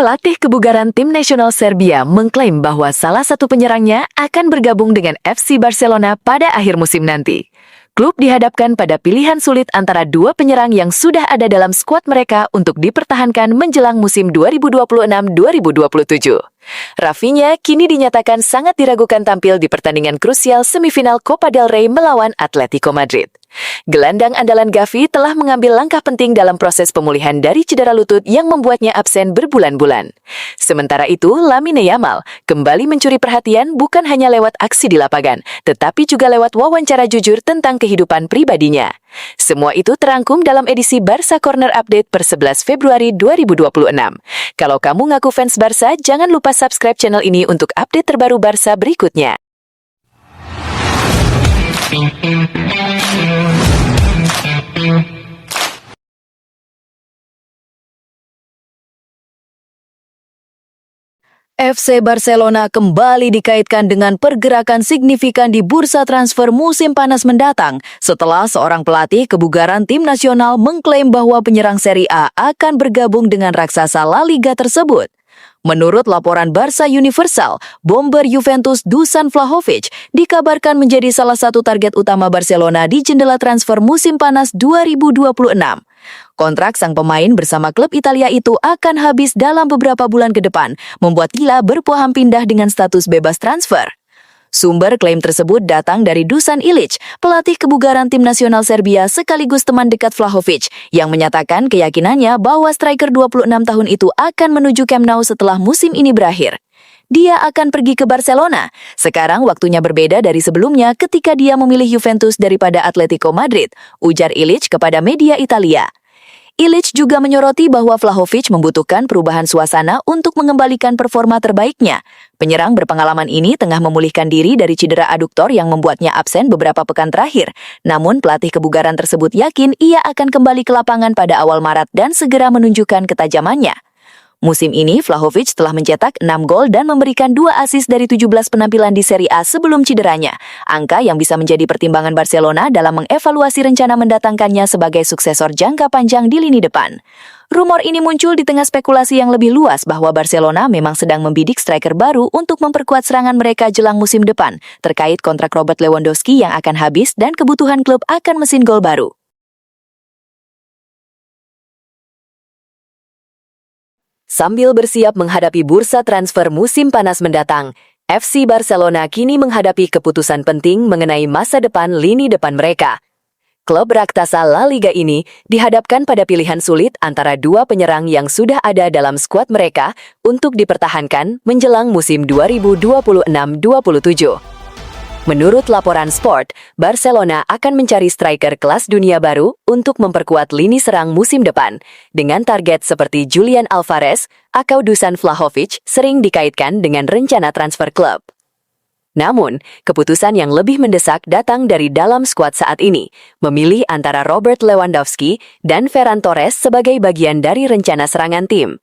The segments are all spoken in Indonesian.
Pelatih kebugaran tim nasional Serbia mengklaim bahwa salah satu penyerangnya akan bergabung dengan FC Barcelona pada akhir musim nanti. Klub dihadapkan pada pilihan sulit antara dua penyerang yang sudah ada dalam skuad mereka untuk dipertahankan menjelang musim 2026-2027. Rafinha kini dinyatakan sangat diragukan tampil di pertandingan krusial semifinal Copa del Rey melawan Atletico Madrid. Gelandang andalan Gavi telah mengambil langkah penting dalam proses pemulihan dari cedera lutut yang membuatnya absen berbulan-bulan. Sementara itu, Lamine Yamal kembali mencuri perhatian bukan hanya lewat aksi di lapangan, tetapi juga lewat wawancara jujur tentang kehidupan pribadinya. Semua itu terangkum dalam edisi Barca Corner Update per 11 Februari 2026. Kalau kamu ngaku fans Barca, jangan lupa subscribe channel ini untuk update terbaru Barca berikutnya. FC Barcelona kembali dikaitkan dengan pergerakan signifikan di bursa transfer musim panas mendatang setelah seorang pelatih kebugaran tim nasional mengklaim bahwa penyerang Serie A akan bergabung dengan raksasa La Liga tersebut. Menurut laporan Barca Universal, bomber Juventus Dusan Vlahovic dikabarkan menjadi salah satu target utama Barcelona di jendela transfer musim panas 2026. Kontrak sang pemain bersama klub Italia itu akan habis dalam beberapa bulan ke depan, membuat Gila berpoham pindah dengan status bebas transfer. Sumber klaim tersebut datang dari Dusan Ilic, pelatih kebugaran tim nasional Serbia sekaligus teman dekat Vlahovic, yang menyatakan keyakinannya bahwa striker 26 tahun itu akan menuju Camp Nou setelah musim ini berakhir. Dia akan pergi ke Barcelona. Sekarang waktunya berbeda dari sebelumnya ketika dia memilih Juventus daripada Atletico Madrid, ujar Ilic kepada media Italia. Ilic juga menyoroti bahwa Vlahovic membutuhkan perubahan suasana untuk mengembalikan performa terbaiknya. Penyerang berpengalaman ini tengah memulihkan diri dari cedera aduktor yang membuatnya absen beberapa pekan terakhir. Namun pelatih kebugaran tersebut yakin ia akan kembali ke lapangan pada awal Maret dan segera menunjukkan ketajamannya. Musim ini, Vlahovic telah mencetak 6 gol dan memberikan 2 assist dari 17 penampilan di Serie A sebelum cederanya. Angka yang bisa menjadi pertimbangan Barcelona dalam mengevaluasi rencana mendatangkannya sebagai suksesor jangka panjang di lini depan. Rumor ini muncul di tengah spekulasi yang lebih luas bahwa Barcelona memang sedang membidik striker baru untuk memperkuat serangan mereka jelang musim depan, terkait kontrak Robert Lewandowski yang akan habis dan kebutuhan klub akan mesin gol baru. Sambil bersiap menghadapi bursa transfer musim panas mendatang, FC Barcelona kini menghadapi keputusan penting mengenai masa depan lini depan mereka. Klub raksasa La Liga ini dihadapkan pada pilihan sulit antara dua penyerang yang sudah ada dalam skuad mereka untuk dipertahankan menjelang musim 2026-27. Menurut laporan Sport, Barcelona akan mencari striker kelas dunia baru untuk memperkuat lini serang musim depan, dengan target seperti Julian Alvarez atau Dusan Vlahovic sering dikaitkan dengan rencana transfer klub. Namun, keputusan yang lebih mendesak datang dari dalam skuad saat ini, memilih antara Robert Lewandowski dan Ferran Torres sebagai bagian dari rencana serangan tim.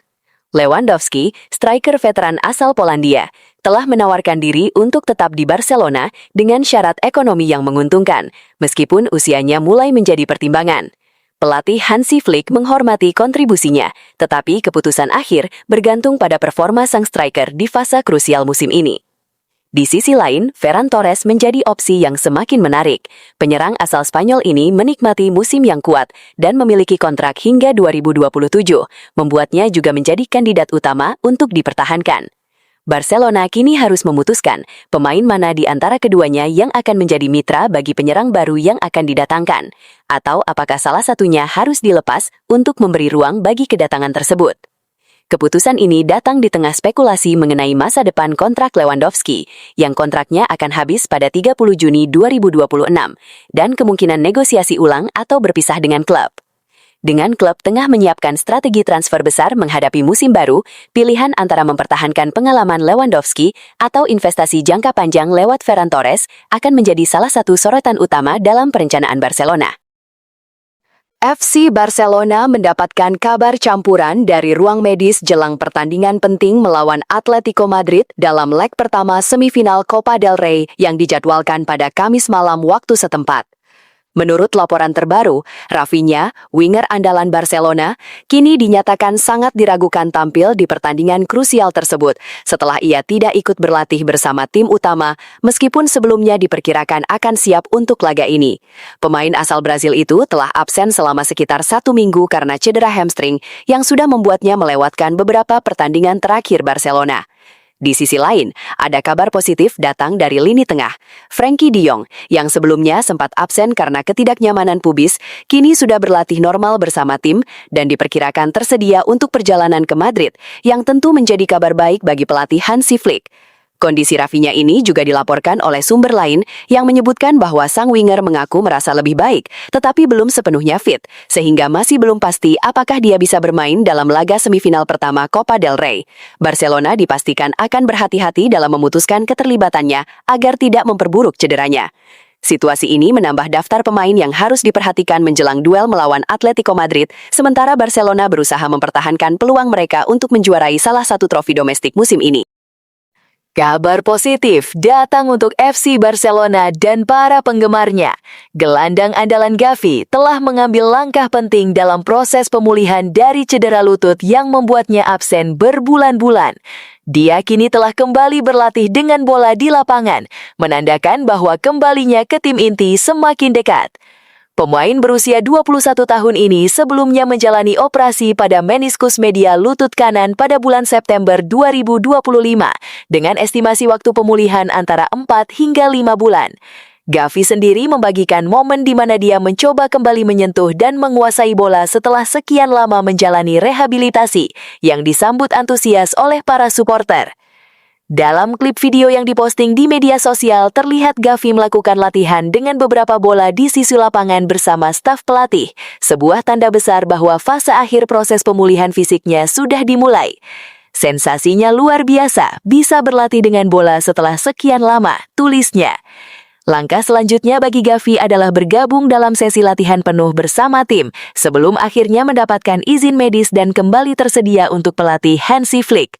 Lewandowski, striker veteran asal Polandia, telah menawarkan diri untuk tetap di Barcelona dengan syarat ekonomi yang menguntungkan, meskipun usianya mulai menjadi pertimbangan. Pelatih Hansi Flick menghormati kontribusinya, tetapi keputusan akhir bergantung pada performa sang striker di fase krusial musim ini. Di sisi lain, Ferran Torres menjadi opsi yang semakin menarik. Penyerang asal Spanyol ini menikmati musim yang kuat dan memiliki kontrak hingga 2027, membuatnya juga menjadi kandidat utama untuk dipertahankan. Barcelona kini harus memutuskan pemain mana di antara keduanya yang akan menjadi mitra bagi penyerang baru yang akan didatangkan, atau apakah salah satunya harus dilepas untuk memberi ruang bagi kedatangan tersebut. Keputusan ini datang di tengah spekulasi mengenai masa depan kontrak Lewandowski, yang kontraknya akan habis pada 30 Juni 2026, dan kemungkinan negosiasi ulang atau berpisah dengan klub. Dengan klub tengah menyiapkan strategi transfer besar menghadapi musim baru, pilihan antara mempertahankan pengalaman Lewandowski atau investasi jangka panjang lewat Ferran Torres akan menjadi salah satu sorotan utama dalam perencanaan Barcelona. FC Barcelona mendapatkan kabar campuran dari ruang medis jelang pertandingan penting melawan Atletico Madrid dalam leg pertama semifinal Copa del Rey yang dijadwalkan pada Kamis malam waktu setempat. Menurut laporan terbaru, Rafinha, winger andalan Barcelona, kini dinyatakan sangat diragukan tampil di pertandingan krusial tersebut setelah ia tidak ikut berlatih bersama tim utama meskipun sebelumnya diperkirakan akan siap untuk laga ini. Pemain asal Brazil itu telah absen selama sekitar 1 minggu karena cedera hamstring yang sudah membuatnya melewatkan beberapa pertandingan terakhir Barcelona. Di sisi lain, ada kabar positif datang dari lini tengah. Frenkie de Jong, yang sebelumnya sempat absen karena ketidaknyamanan pubis, kini sudah berlatih normal bersama tim dan diperkirakan tersedia untuk perjalanan ke Madrid, yang tentu menjadi kabar baik bagi pelatih Hansi Flick. Kondisi Rafinha ini juga dilaporkan oleh sumber lain yang menyebutkan bahwa sang winger mengaku merasa lebih baik, tetapi belum sepenuhnya fit, sehingga masih belum pasti apakah dia bisa bermain dalam laga semifinal pertama Copa del Rey. Barcelona dipastikan akan berhati-hati dalam memutuskan keterlibatannya agar tidak memperburuk cederanya. Situasi ini menambah daftar pemain yang harus diperhatikan menjelang duel melawan Atletico Madrid, sementara Barcelona berusaha mempertahankan peluang mereka untuk menjuarai salah satu trofi domestik musim ini. Kabar positif datang untuk FC Barcelona dan para penggemarnya. Gelandang andalan Gavi telah mengambil langkah penting dalam proses pemulihan dari cedera lutut yang membuatnya absen berbulan-bulan. Dia kini telah kembali berlatih dengan bola di lapangan, menandakan bahwa kembalinya ke tim inti semakin dekat. Pemain berusia 21 tahun ini sebelumnya menjalani operasi pada meniskus media lutut kanan pada bulan September 2025 dengan estimasi waktu pemulihan antara 4 hingga 5 bulan. Gavi sendiri membagikan momen di mana dia mencoba kembali menyentuh dan menguasai bola setelah sekian lama menjalani rehabilitasi yang disambut antusias oleh para supporter. Dalam klip video yang diposting di media sosial, terlihat Gavi melakukan latihan dengan beberapa bola di sisi lapangan bersama staf pelatih, sebuah tanda besar bahwa fase akhir proses pemulihan fisiknya sudah dimulai. Sensasinya luar biasa, bisa berlatih dengan bola setelah sekian lama, tulisnya. Langkah selanjutnya bagi Gavi adalah bergabung dalam sesi latihan penuh bersama tim, sebelum akhirnya mendapatkan izin medis dan kembali tersedia untuk pelatih Hansi Flick.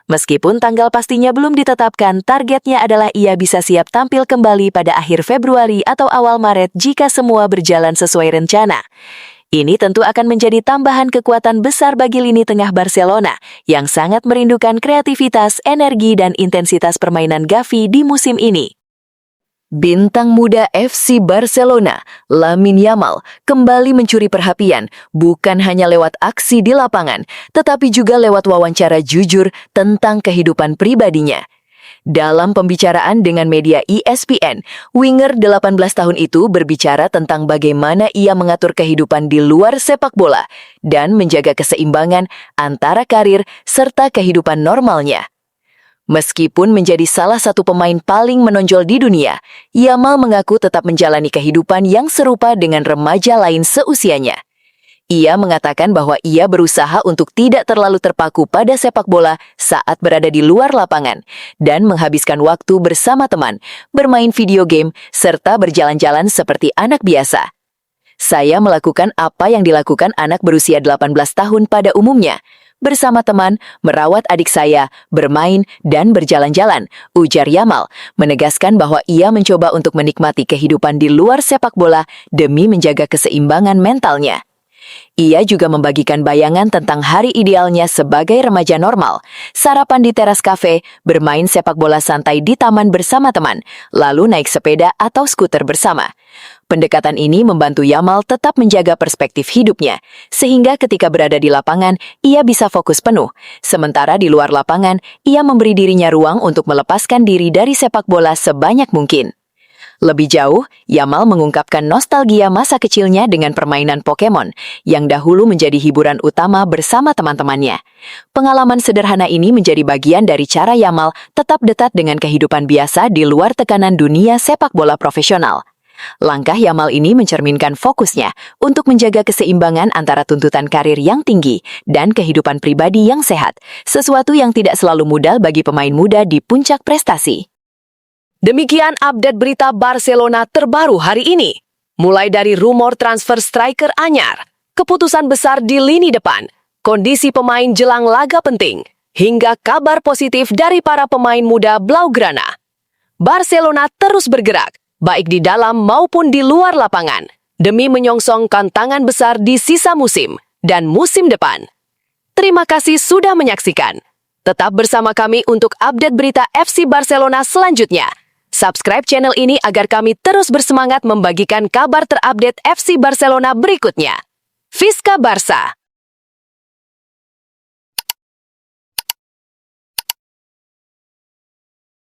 Meskipun tanggal pastinya belum ditetapkan, targetnya adalah ia bisa siap tampil kembali pada akhir Februari atau awal Maret jika semua berjalan sesuai rencana. Ini tentu akan menjadi tambahan kekuatan besar bagi lini tengah Barcelona yang sangat merindukan kreativitas, energi, dan intensitas permainan Gavi di musim ini. Bintang muda FC Barcelona, Lamine Yamal, kembali mencuri perhatian bukan hanya lewat aksi di lapangan, tetapi juga lewat wawancara jujur tentang kehidupan pribadinya. Dalam pembicaraan dengan media ESPN, winger 18 tahun itu berbicara tentang bagaimana ia mengatur kehidupan di luar sepak bola dan menjaga keseimbangan antara karir serta kehidupan normalnya. Meskipun menjadi salah satu pemain paling menonjol di dunia, Yamal mengaku tetap menjalani kehidupan yang serupa dengan remaja lain seusianya. Ia mengatakan bahwa ia berusaha untuk tidak terlalu terpaku pada sepak bola saat berada di luar lapangan dan menghabiskan waktu bersama teman, bermain video game, serta berjalan-jalan seperti anak biasa. Saya melakukan apa yang dilakukan anak berusia 18 tahun pada umumnya. Bersama teman, merawat adik saya, bermain, dan berjalan-jalan, ujar Yamal, menegaskan bahwa ia mencoba untuk menikmati kehidupan di luar sepak bola demi menjaga keseimbangan mentalnya. Ia juga membagikan bayangan tentang hari idealnya sebagai remaja normal, sarapan di teras kafe, bermain sepak bola santai di taman bersama teman, lalu naik sepeda atau skuter bersama. Pendekatan ini membantu Yamal tetap menjaga perspektif hidupnya, sehingga ketika berada di lapangan, ia bisa fokus penuh. Sementara di luar lapangan, ia memberi dirinya ruang untuk melepaskan diri dari sepak bola sebanyak mungkin. Lebih jauh, Yamal mengungkapkan nostalgia masa kecilnya dengan permainan Pokemon, yang dahulu menjadi hiburan utama bersama teman-temannya. Pengalaman sederhana ini menjadi bagian dari cara Yamal tetap dekat dengan kehidupan biasa di luar tekanan dunia sepak bola profesional. Langkah Yamal ini mencerminkan fokusnya untuk menjaga keseimbangan antara tuntutan karir yang tinggi dan kehidupan pribadi yang sehat, sesuatu yang tidak selalu mudah bagi pemain muda di puncak prestasi. Demikian update berita Barcelona terbaru hari ini. Mulai dari rumor transfer striker anyar, keputusan besar di lini depan, kondisi pemain jelang laga penting, hingga kabar positif dari para pemain muda Blaugrana. Barcelona terus bergerak, baik di dalam maupun di luar lapangan. demi menyongsongkan tangan besar di sisa musim dan musim depan. Terima kasih sudah menyaksikan. Tetap bersama kami untuk update berita FC Barcelona selanjutnya. Subscribe channel ini agar kami terus bersemangat membagikan kabar terupdate FC Barcelona berikutnya. Visca Barça!